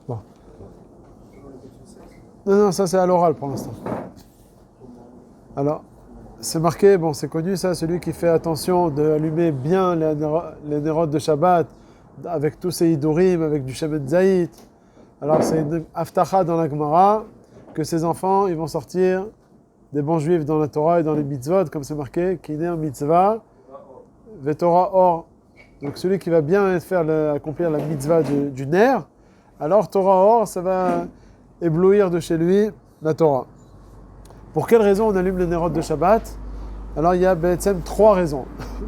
Bon. Non, ça c'est à l'oral pour l'instant. Alors, c'est marqué, bon, c'est connu ça, celui qui fait attention d'allumer bien les nérodes de Shabbat, avec tous ses hidurim, avec du Shemen Zayit. Alors, c'est une aftacha dans la Gemara, que ces enfants, ils vont sortir des bons juifs dans la Torah et dans les mitzvot, comme c'est marqué, Kiner mitzvah, vetora or. Donc, celui qui va bien accomplir la mitzvah du ner, alors Torah or, ça va éblouir de chez lui la Torah. Pour quelle raison on allume les nérodes de Shabbat? Alors il y a trois raisons.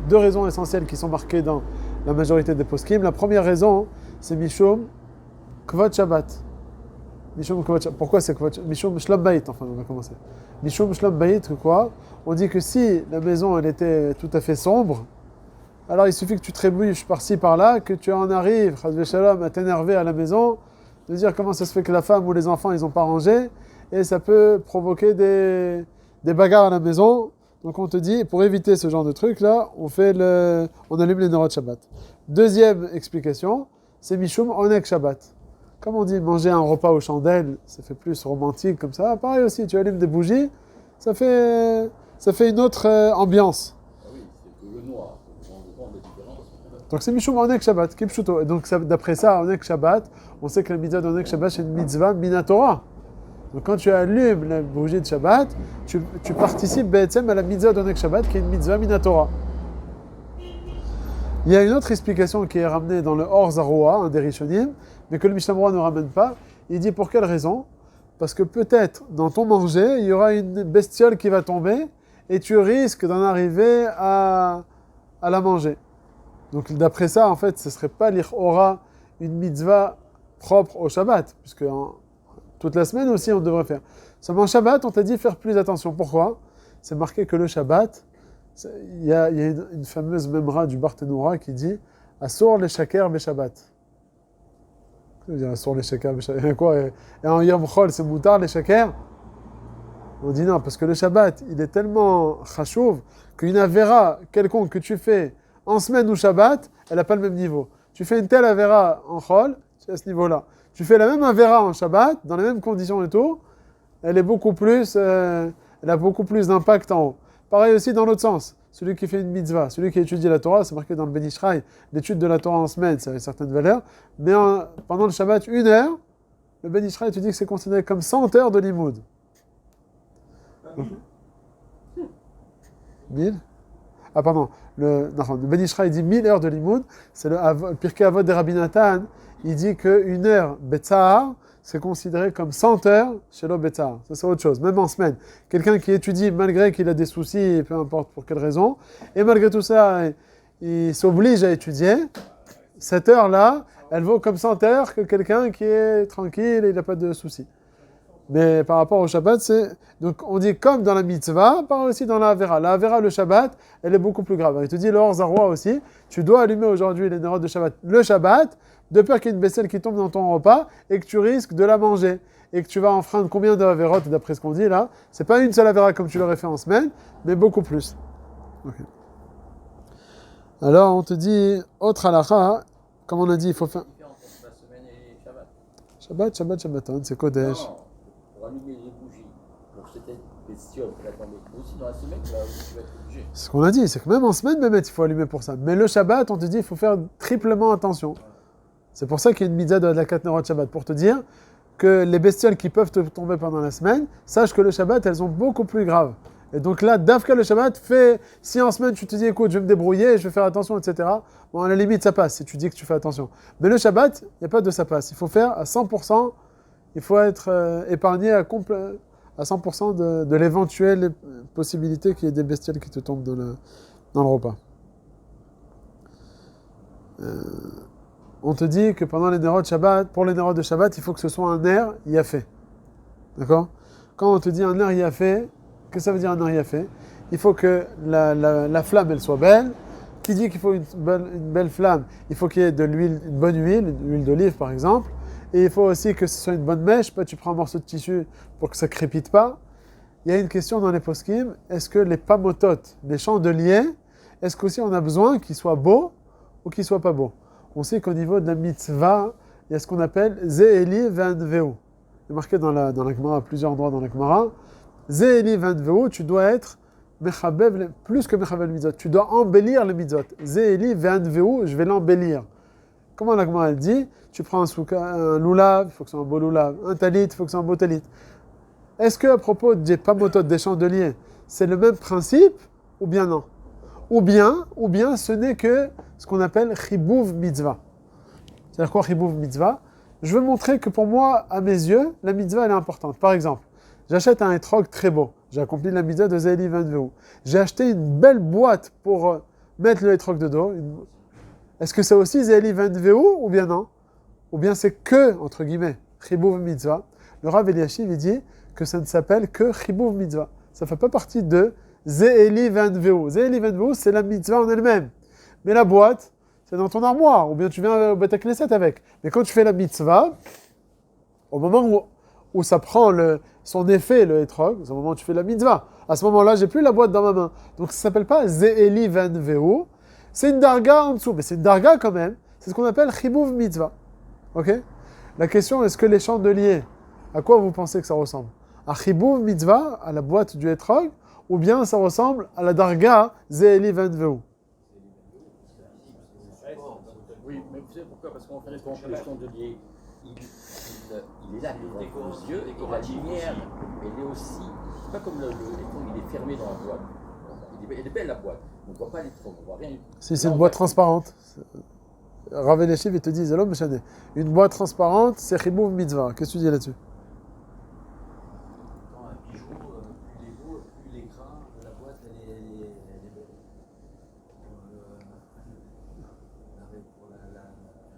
Deux raisons essentielles qui sont marquées dans la majorité des poskim. La première raison, c'est Mishum Kvod Shabbat. Mishum Kvod Shabbat. Pourquoi c'est Kvod Shabbat? Mishum Shlom Bayit, enfin on va commencer. Mishum Shlom Bayit, que quoi? On dit que si la maison elle était tout à fait sombre, alors il suffit que tu trébuches par-ci par-là, que tu en arrives, Chazve Shalom, à t'énerver à la maison, de dire comment ça se fait que la femme ou les enfants ils n'ont pas rangé, et ça peut provoquer des bagarres à la maison. Donc on te dit, pour éviter ce genre de truc là, on allume les nérodes Shabbat. Deuxième explication, c'est Mishum Onek Shabbat. Comme on dit, manger un repas aux chandelles, ça fait plus romantique comme ça. Pareil aussi, tu allumes des bougies, ça fait une autre ambiance. Ah oui, c'est que le noir. Donc c'est Mishum Onek Shabbat, Kipshuto. Et donc d'après ça, Onek Shabbat, on sait que la mitzvah d'Onek Shabbat, c'est une mitzvah minatora. Donc quand tu allumes la bougie de Shabbat, tu participes à la mitzvah d'Onek Shabbat, qui est une mitzvah minatora. Il y a une autre explication qui est ramenée dans le Or Zaroa, un des Rishonim, mais que le Mishnah Berurah ne ramène pas. Il dit pour quelle raison? Parce que peut-être dans ton manger, il y aura une bestiole qui va tomber et tu risques d'en arriver à la manger. Donc d'après ça, en fait, ce ne serait pas l'Ichora une mitzvah propre au Shabbat, puisque toute la semaine aussi on devrait faire. Seulement Shabbat, on t'a dit faire plus attention. Pourquoi? C'est marqué que le Shabbat, il y a une fameuse memra du Barthénoura qui dit Asur le shaker be Shabbat. Qu'est-ce que veut dire Asur le shaker be Shabbat? Quoi? Et en Yom Chol, c'est moutar le shaker? On dit non, parce que le Shabbat, il est tellement chachouv qu'une avera quelconque que tu fais en semaine ou Shabbat, elle n'a pas le même niveau. Tu fais une telle avera en Chol, c'est à ce niveau-là. Tu fais la même avera en Shabbat, dans les mêmes conditions et tout, elle a beaucoup plus d'impact en haut. Pareil aussi dans l'autre sens, celui qui fait une mitzvah, celui qui étudie la Torah, c'est marqué dans le Ben Ishraï, l'étude de la Torah en semaine, ça a une certaine valeur, mais pendant le Shabbat, 1 heure, le Ben Ishraï te dit que c'est considéré comme 100 heures de limoud. 1000? Ah pardon, le Ben Ishraï dit 1000 heures de limoud, c'est le Pirkei Avot de Rabbi Nathan, il dit qu'une heure Betzahar, c'est considéré comme 100 heures chez le Betzahar. Ça, c'est autre chose, même en semaine. Quelqu'un qui étudie malgré qu'il a des soucis, peu importe pour quelle raison, et malgré tout ça, il s'oblige à étudier, cette heure-là, elle vaut comme 100 heures que quelqu'un qui est tranquille et il n'a pas de soucis. Mais par rapport au Shabbat, donc on dit comme dans la mitzvah, pas aussi dans la Havera. La Havera, le Shabbat, elle est beaucoup plus grave. Il te dit, le Or Zaroa aussi, tu dois allumer aujourd'hui les nérodes de Shabbat, le Shabbat, de peur qu'il y ait une bestiole qui tombe dans ton repas et que tu risques de la manger. Et que tu vas enfreindre combien de Haverot, d'après ce qu'on dit là? C'est pas une seule Havera comme tu l'aurais fait en semaine, mais beaucoup plus. Okay. Alors on te dit, autre halakha, comme on a dit, il faut faire. Shabbat, c'est Kodesh. Non, pour allumer les bougies, pour cette bestiole qui va tomber. Mais aussi dans la semaine, tu vas être obligé. C'est ce qu'on a dit, c'est que même en semaine, il faut allumer pour ça. Mais le Shabbat, on te dit, il faut faire triplement attention. C'est pour ça qu'il y a une mitzvah de la 4 Nerot Shabbat, pour te dire que les bestioles qui peuvent te tomber pendant la semaine, sache que le Shabbat, elles sont beaucoup plus graves. Et donc là, Davka le Shabbat, si en semaine tu te dis, écoute, je vais me débrouiller, je vais faire attention, etc. Bon, à la limite, ça passe, si tu dis que tu fais attention. Mais le Shabbat, il n'y a pas de ça passe. Il faut faire à 100%, il faut être épargné à 100% de l'éventuelle possibilité qu'il y ait des bestioles qui te tombent dans le repas. On te dit que pendant les Nerot Shabbat, pour les Nerot de Shabbat, il faut que ce soit un ner yafé. D'accord? Quand on te dit un ner yafé, qu'est-ce que ça veut dire un ner yafé? Il faut que la flamme, elle soit belle. Qui dit qu'il faut une belle flamme? Il faut qu'il y ait de l'huile, une bonne huile, une huile d'olive par exemple. Et il faut aussi que ce soit une bonne mèche. Pas tu prends un morceau de tissu pour que ça crépite pas. Il y a une question dans les poskim. Est-ce que les pamototes, les chandeliers, est-ce qu'aussi on a besoin qu'ils soient beaux ou qu'ils soient pas beaux? On sait qu'au niveau de la mitzvah, il y a ce qu'on appelle Ze'eli Ve'anveu. C'est marqué dans la Gemara, à plusieurs endroits dans la Gemara. Ze'eli Ve'anveu, tu dois être Mechabev, plus que Mechabev mitzvot. Tu dois embellir les mitzvot. Ze'eli Ve'anveu, je vais l'embellir. Comment la Gemara elle dit? Tu prends un loulav, il faut que ce soit un beau loulav. Un talit, il faut que ce soit un beau talit. Est-ce qu'à propos des pamotot, des chandeliers, c'est le même principe ou bien non? Ou bien ce n'est que ce qu'on appelle chibouv mitzvah. C'est-à-dire quoi chibouv mitzvah? Je veux montrer que pour moi, à mes yeux, la mitzvah elle est importante. Par exemple, j'achète un etrog très beau. J'ai accompli la mitzvah de Ze'eli Ve'anveu. J'ai acheté une belle boîte pour mettre le etrog dedans. Est-ce que c'est aussi Ze'eli Ve'anveu ou bien non? Ou bien c'est que, entre guillemets, chibouv mitzvah. Le Rav Eliashiv il dit que ça ne s'appelle que chibouv mitzvah. Ça ne fait pas partie de Ze'eli Ve'anveu. Ze'eli Ve'anveu, c'est la mitzvah en elle-même. Mais la boîte, c'est dans ton armoire, ou bien tu viens au Beth Knesset avec. Mais quand tu fais la mitzvah, au moment où ça prend son effet, le etrog, c'est au moment où tu fais la mitzvah. À ce moment-là, j'ai plus la boîte dans ma main. Donc ça ne s'appelle pas Ze'eli Ve'anveu. C'est une darga en dessous, mais c'est une darga quand même. C'est ce qu'on appelle chibouv mitzvah. Ok? La question, est-ce que les chandeliers, à quoi vous pensez que ça ressemble? À chibouv mitzvah, à la boîte du etrog, ou bien ça ressemble à la darga Ze'eli Ve'anveu? Oui, mais vous savez pourquoi? Parce qu'on fait le chandelier, il est là devant nos yeux, et la lumière, elle est aussi, c'est pas comme l'étron, il est fermé dans la boîte. Elle est belle la boîte, on ne voit pas l'étron, on ne voit rien. Si c'est une boîte transparente, Rav Eliashiv, il te dit, Zalom Meshane, une boîte transparente, c'est chibouv mitzvah. Qu'est-ce que tu dis là-dessus? Quand un bijou, plus il est beau, plus l'écran de la boîte, elle est belle.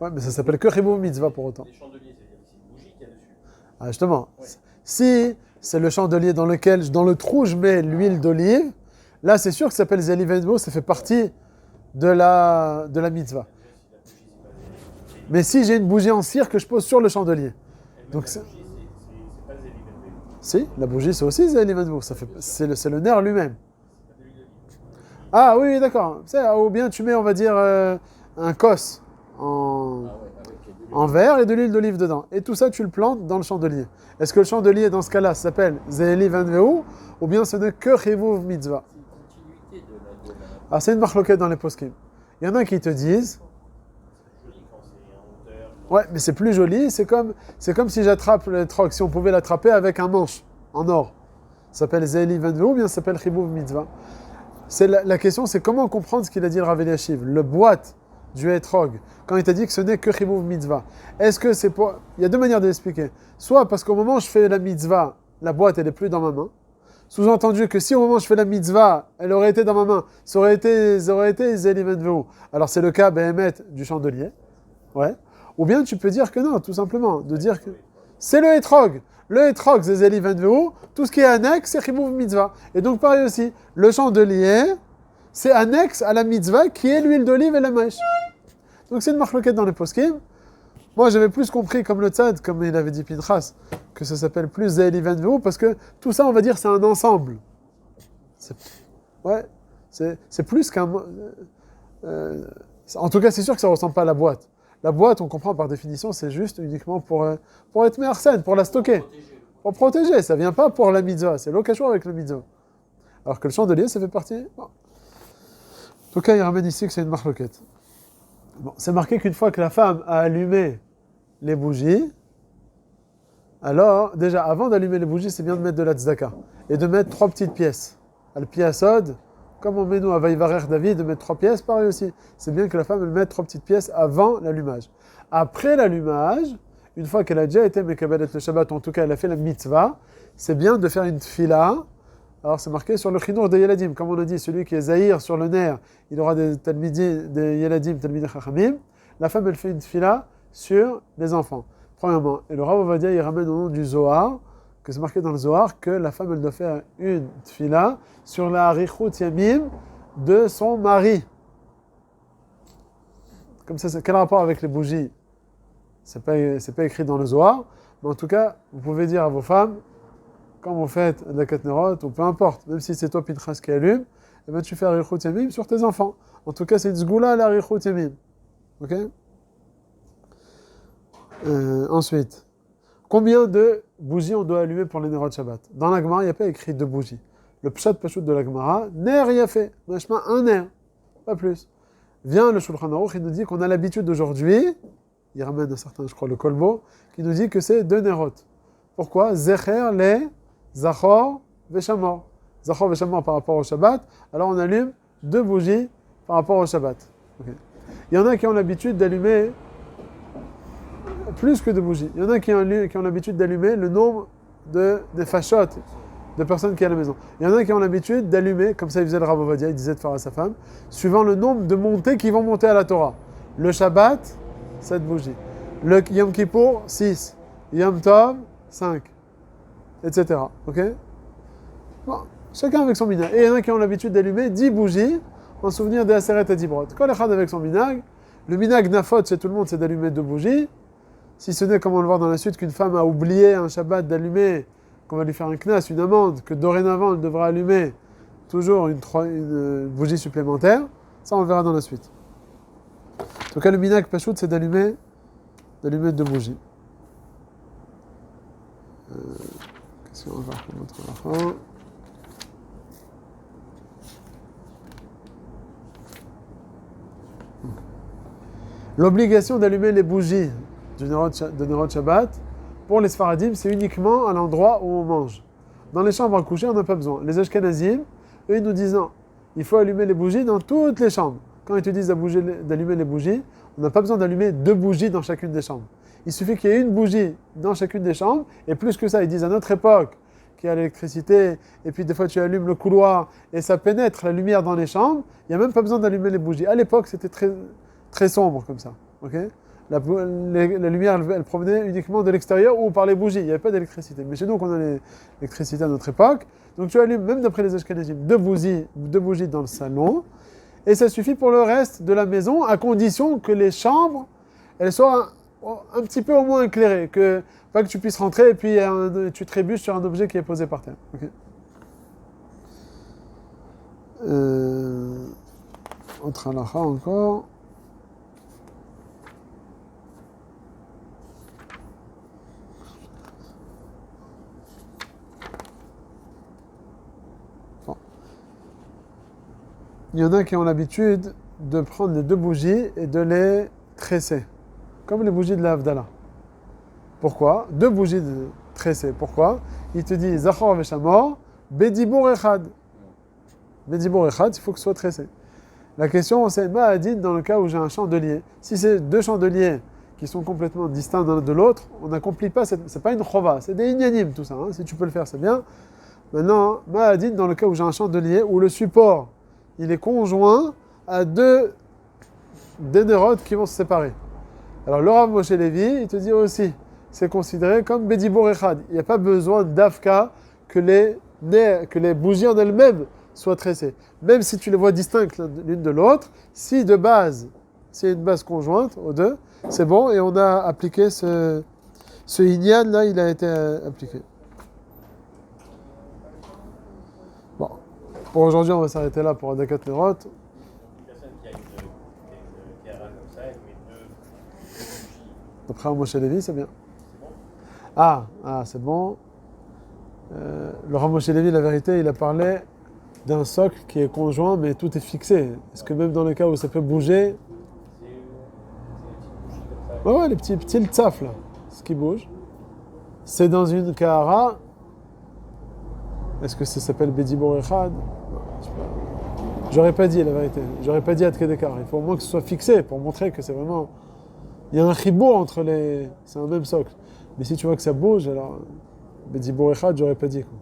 Ouais, mais ça s'appelle que chibouv mitzvah pour autant. Les chandeliers, c'est-à-dire que c'est une bougie qu'il y a dessus. Ah, justement, Ouais. si c'est le chandelier dans le trou, je mets l'huile d'olive, là, c'est sûr que ça s'appelle Ze'eli Ve'anveu, ça fait partie de la mitzvah. Mais si j'ai une bougie en cire que je pose sur le chandelier, donc La bougie, c'est pas Ze'eli Ve'anveu. si, la bougie c'est aussi Ze'eli Ve'anveu, c'est le nerf lui-même. Ah oui, d'accord. Ou bien tu mets, on va dire, un cos en verre et de l'huile d'olive dedans. Et tout ça, tu le plantes dans le chandelier. Est-ce que le chandelier, dans ce cas-là, s'appelle Ze'eli Ve'anveu ou bien ce n'est que chibouv mitzvah? C'est une continuité de la. Alors c'est une marloquette dans les poskim. Il y en a qui te disent, Joli quand c'est en hauteur. ouais, mais c'est plus joli, c'est comme si j'attrape le troc, si on pouvait l'attraper avec un manche en or. Ça s'appelle Ze'eli Ve'anveu ou bien ça s'appelle chibouv mitzvah? La question, c'est comment comprendre ce qu'il a dit le Rav Eliashiv, le boîte du etrog, quand il t'a dit que ce n'est que chibouv mitzvah. Est-ce que c'est pour... Il y a deux manières de l'expliquer. Soit parce qu'au moment où je fais la mitzvah, la boîte, elle n'est plus dans ma main. Sous-entendu que si au moment où je fais la mitzvah, elle aurait été dans ma main, ça aurait été Ze'eli Ve'anveu. Alors c'est le cas, Behemet, du chandelier. Ouais. Ou bien tu peux dire que non, tout simplement. De dire que c'est le etrog. Le etrog, c'est Ze'eli Ve'anveu. Tout ce qui est annexe, c'est chibouv mitzvah. Et donc pareil aussi, le chandelier, c'est annexe à la mitzvah qui est l'huile d'olive et la mèche. Donc c'est une marloquette dans les poskim. Moi j'avais plus compris comme le tzad, comme il avait dit Pinchas, que ça s'appelle plus Ze'eli Ve'anveu parce que tout ça on va dire c'est un ensemble. C'est plus qu'un... en tout cas c'est sûr que ça ne ressemble pas à la boîte. La boîte on comprend par définition c'est juste uniquement pour être me'arsen, pour la stocker. Pour protéger, ça ne vient pas pour la mitzvah, c'est l'occasion avec la mitzvah. Alors que le chandelier ça fait partie... Bon. En tout cas, il ramène ici que c'est une marloquette. Bon, c'est marqué qu'une fois que la femme a allumé les bougies, alors, déjà, avant d'allumer les bougies, c'est bien de mettre de la tzedaka. Et de mettre 3 petites pièces. Al-Piasod, comme on met nous à Vaïvarer David, de mettre 3 pièces, pareil aussi. C'est bien que la femme elle mette 3 petites pièces avant l'allumage. Après l'allumage, une fois qu'elle a déjà été Mekabelet le Shabbat, en tout cas elle a fait la mitzvah, c'est bien de faire une tfila. Alors c'est marqué sur le chinour de Yeladim, comme on a dit, celui qui est zahir sur le nerf, il aura des talmidi, des Yeladim, talmidi chachamim. La femme, elle fait une tfila sur les enfants, premièrement. Et le Rav Ovadia, il ramène au nom du Zohar, que c'est marqué dans le Zohar, que la femme, elle doit faire une tfila sur la harichut yamim de son mari. Comme ça, quel rapport avec les bougies? C'est pas écrit dans le Zohar, mais en tout cas, vous pouvez dire à vos femmes, quand vous faites de la katnerot, ou peu importe, même si c'est toi Pinchas qui allume, eh ben tu fais harichut yamim sur tes enfants. En tout cas, c'est une zgoula la harichut yamim. Ok? Ensuite, combien de bougies on doit allumer pour les Nerot Shabbat? Dans la Gemara, il n'y a pas écrit 2 bougies. Le Pshat Pashut de la Gemara, ner y a fait. Machma, un ner, pas plus. Vient le Shulchan Aruch, il nous dit qu'on a l'habitude aujourd'hui, il ramène un certain, je crois, le Kolbo, qui nous dit que c'est 2 Nerot. Pourquoi? Zecher, le, Zachor, Veshamor. Zachor, Veshamor par rapport au Shabbat. Alors on allume 2 bougies par rapport au Shabbat. Okay. Il y en a qui ont l'habitude d'allumer plus que 2 bougies. Il y en a qui ont l'habitude d'allumer le nombre des fachot, de personnes qui sont à la maison. Il y en a qui ont l'habitude d'allumer, comme ça il faisait le Rav Ovadia, il disait de faire à sa femme, suivant le nombre de montées qui vont monter à la Torah. Le Shabbat, 7 bougies. Le Yom Kippour, 6. Yom Tov, 5. Etc. Ok? Bon, chacun avec son minag. Et il y en a qui ont l'habitude d'allumer 10 bougies en souvenir des Aseret et Dibrot. Kol echad avec son minag. Le minag nafot chez tout le monde, c'est d'allumer 2 bougies. Si ce n'est, comme on le voit dans la suite, qu'une femme a oublié un Shabbat d'allumer, qu'on va lui faire un knas, une amende, que dorénavant elle devra allumer toujours une bougie supplémentaire, ça on le verra dans la suite. En tout cas, le minag pachout, c'est d'allumer 2 bougies. Qu'est-ce qu'on va voir pour notre enfant? L'obligation d'allumer les bougies de Nerot Shabbat, pour les Sfaradim, c'est uniquement à l'endroit où on mange. Dans les chambres à coucher, on n'a pas besoin. Les Ashkenazim, eux, ils nous disent non, il faut allumer les bougies dans toutes les chambres. Quand ils te disent d'allumer les bougies, on n'a pas besoin d'allumer 2 bougies dans chacune des chambres. Il suffit qu'il y ait une bougie dans chacune des chambres, et plus que ça, ils disent à notre époque, qu'il y a l'électricité, et puis des fois tu allumes le couloir, et ça pénètre la lumière dans les chambres, il n'y a même pas besoin d'allumer les bougies. À l'époque, c'était très, très sombre comme ça. Okay? La lumière, elle provenait uniquement de l'extérieur ou par les bougies. Il n'y avait pas d'électricité. Mais chez nous, on a l'électricité à notre époque. Donc tu allumes, même d'après les Ashkenazim, 2 bougies dans le salon. Et ça suffit pour le reste de la maison, à condition que les chambres, elles soient un petit peu au moins éclairées. Pas que tu puisses rentrer et puis tu trébuches sur un objet qui est posé par terre. Okay. Autre halakha encore. Il y en a qui ont l'habitude de prendre les 2 bougies et de les tresser, comme les bougies de la Havdalah. Pourquoi? 2 bougies tressées. Pourquoi? Il te dit Zachor Veshamor, Bedibour Echad. Bedibour Echad, il faut que ce soit tressé. La question, c'est Ma'adin dans le cas où j'ai un chandelier. Si c'est 2 chandeliers qui sont complètement distincts l'un de l'autre, on n'accomplit pas, c'est pas une chova, c'est des inyanim tout ça. Hein. Si tu peux le faire, c'est bien. Maintenant, Ma'adin dans le cas où j'ai un chandelier où le support il est conjoint à 2 nérodes qui vont se séparer. Alors le Rav Moshe Levi, il te dit aussi, c'est considéré comme Bedibour Echad. Il n'y a pas besoin d'Afka que les bougies en elles-mêmes soient tressées. Même si tu les vois distinctes l'une de l'autre, si de base, s'il y a une base conjointe aux 2, c'est bon et on a appliqué ce inyan là, il a été appliqué. Bon. Pour aujourd'hui, on va s'arrêter là pour Adakat Nerot. Une personne qui a une kara comme ça, elle met 2 bougies. D'après Moshe Levi, c'est bien. C'est bon? C'est bon. Le Rav Moshe Levi, la vérité, il a parlé d'un socle qui est conjoint, mais tout est fixé. Est-ce que même dans le cas où ça peut bouger... C'est une petite bougie comme ça. Ouais, les petits tsaf là, ce qui bouge. C'est dans une kahara. Est-ce que ça s'appelle Bedibour Echad? J'aurais pas dit la vérité. J'aurais pas dit Ad Kedekar. Il faut au moins que ce soit fixé pour montrer que c'est vraiment... Il y a un chibour entre les... C'est un même socle. Mais si tu vois que ça bouge, alors... Bedibour Echad, j'aurais pas dit. Quoi.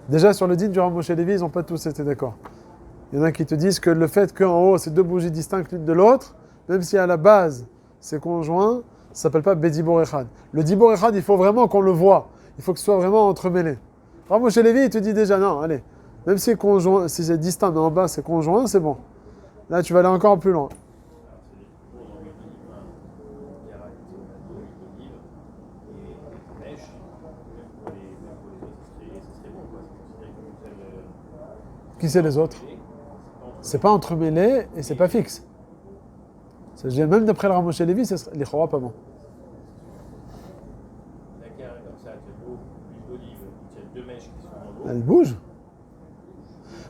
Déjà, sur le din du Rav Moshe Levi, ils n'ont pas tous été d'accord. Il y en a qui te disent que le fait qu'en haut, c'est 2 bougies distinctes l'une de l'autre, même si à la base, c'est conjoint, ça s'appelle pas Bedibour Echad. Le Dibour Echad, il faut vraiment qu'on le voit. Il faut que ce soit vraiment entremêlé. Rav Moshe Levi, il te dit déjà, non, allez, même si c'est conjoint, si c'est distinct, mais en bas c'est conjoint, c'est bon. Là, tu vas aller encore plus loin. Qui c'est les autres? C'est pas entremêlé et c'est pas fixe. C'est-à-dire, même d'après le Ramoshe Lévi, c'est l'Ichora pas bon. La carrière comme ça, de l'eau, l'huile d'olive, il y a deux mèches qui sont dans l'eau. Elles bougent.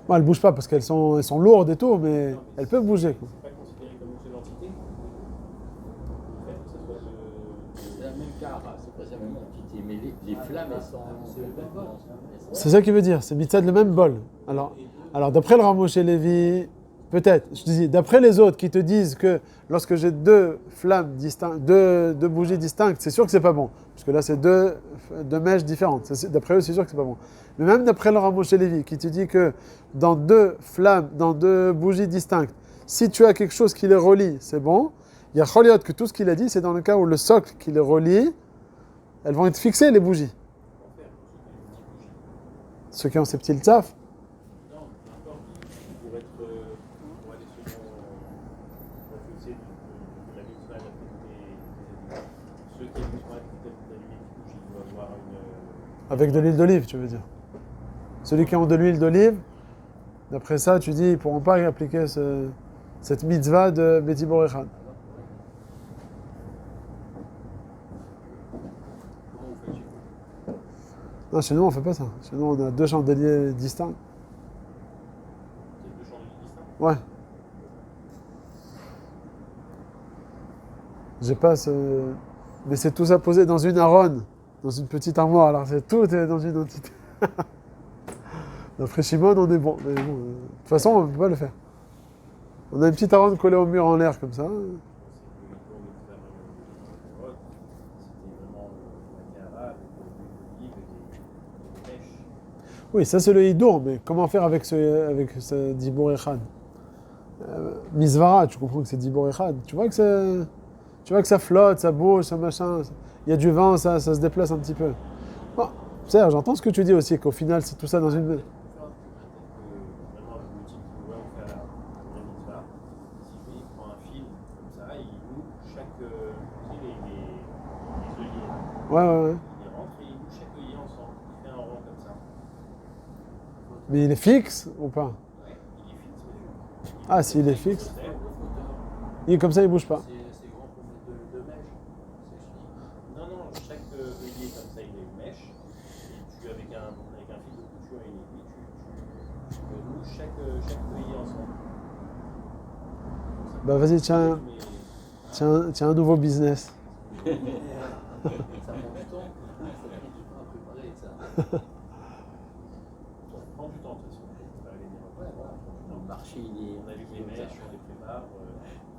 Bon, elles bougent pas parce qu'elles sont lourdes et tout, mais elles peuvent bouger, quoi. C'est pas considéré comme une seule entité. Le fait que ça soit C'est la même cara, c'est pas la même entité, mais les flammes, elles sont complètement. C'est ça qu'il veut dire, c'est mitzad le même bol. Alors d'après le Ramoshe Lévi, peut-être, je dis, d'après les autres qui te disent que lorsque j'ai deux flammes distinctes, deux bougies distinctes, c'est sûr que c'est pas bon. Parce que là, c'est deux mèches différentes. D'après eux, c'est sûr que c'est pas bon. Mais même d'après le Ramoshe Lévi, qui te dit que dans deux flammes, dans deux bougies distinctes, si tu as quelque chose qui les relie, c'est bon. Il y a Choliot que tout ce qu'il a dit, c'est dans le cas où le socle qui les relie, elles vont être fixées, les bougies. Ceux qui ont ces petits taf. non, peu importe, pour être, pour aller selon la fixée de la mitzvah d'affecter ceux qui ont une mitzvah d'allumer une bougie, il doit avoir une. Avec de l'huile d'olive, tu veux dire. Celui qui ont de l'huile d'olive, d'après ça, tu dis, ils ne pourront pas appliquer cette mitzvah de Beti Borechad. Comment vous faites chez vous? Non, chez nous, on ne fait pas ça. Chez nous, on a deux chandeliers distincts. C'est deux chandeliers distincts? Ouais. J'ai pas ce... Mais c'est tout ça posé dans une aronne, dans une petite armoire. Alors, tout est dans une entité. D'après Shimon, on est bon. Mais bon, de toute façon, on ne peut pas le faire. On a une petite aronne collée au mur en l'air, comme ça. C'est uniquement le c'était vraiment la cara avec l'huile d'olive et des mèches. Oui, ça c'est le hidour, mais comment faire avec ce Dibur Echad Misvara, tu comprends que c'est Dibur Echad. Tu vois que ça flotte, ça bouge, ça machin. Il y a du vent, ça se déplace un petit peu. Bon, Serge, j'entends ce que tu dis aussi, qu'au final c'est tout ça dans une... Vraiment, le boutique qui doit faire la mitzvah, il prend un fil comme ça, il loue chaque. Tu sais, les œillets. Ouais. Il rentre et il loue chaque œillet ensemble. Il fait un rond comme ça. Mais il est fixe ou pas? Ouais, il est fixe. Ah, s'il est fixe. Comme ça, il bouge pas. C'est grand pour mettre deux mèches. Non, chaque œillet comme ça, il a une mèche. Et tu, avec un fil de couture et une aiguille, tu loues chaque œillet ensemble. Bah vas-y, tiens un nouveau business. Ça prend du temps. Ça prend du temps à préparer ça. Ça prend du temps, de toute façon. Ça va aller bien. Ouais, voilà. Le marché, On allume les mèches, on les prépare.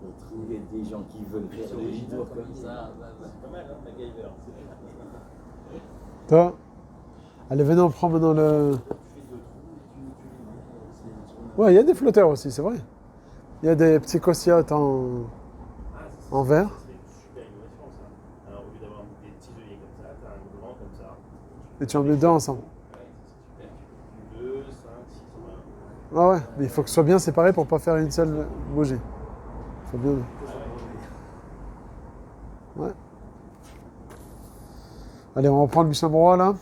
faut trouver des gens qui veulent faire des histoires comme ça. C'est pas mal, hein, MacGyver. Toi? Allez, venez, on prend maintenant le... Tu fais deux trous et tu les mets. Ouais, il y a des flotteurs aussi, c'est vrai. Il y a des petits cosiotes en verre. C'est une super innovation, ça. Alors, au lieu d'avoir des petits œillets comme ça, t'as un grand comme ça. Et tu en mets deux ensemble. Ouais, c'est super. 2, 5, 6, Ah ouais, mais il faut que ce soit bien séparé pour pas faire une seule bougie. Il faut bien... Ouais. Allez, on reprend le Mishnah Berurah là.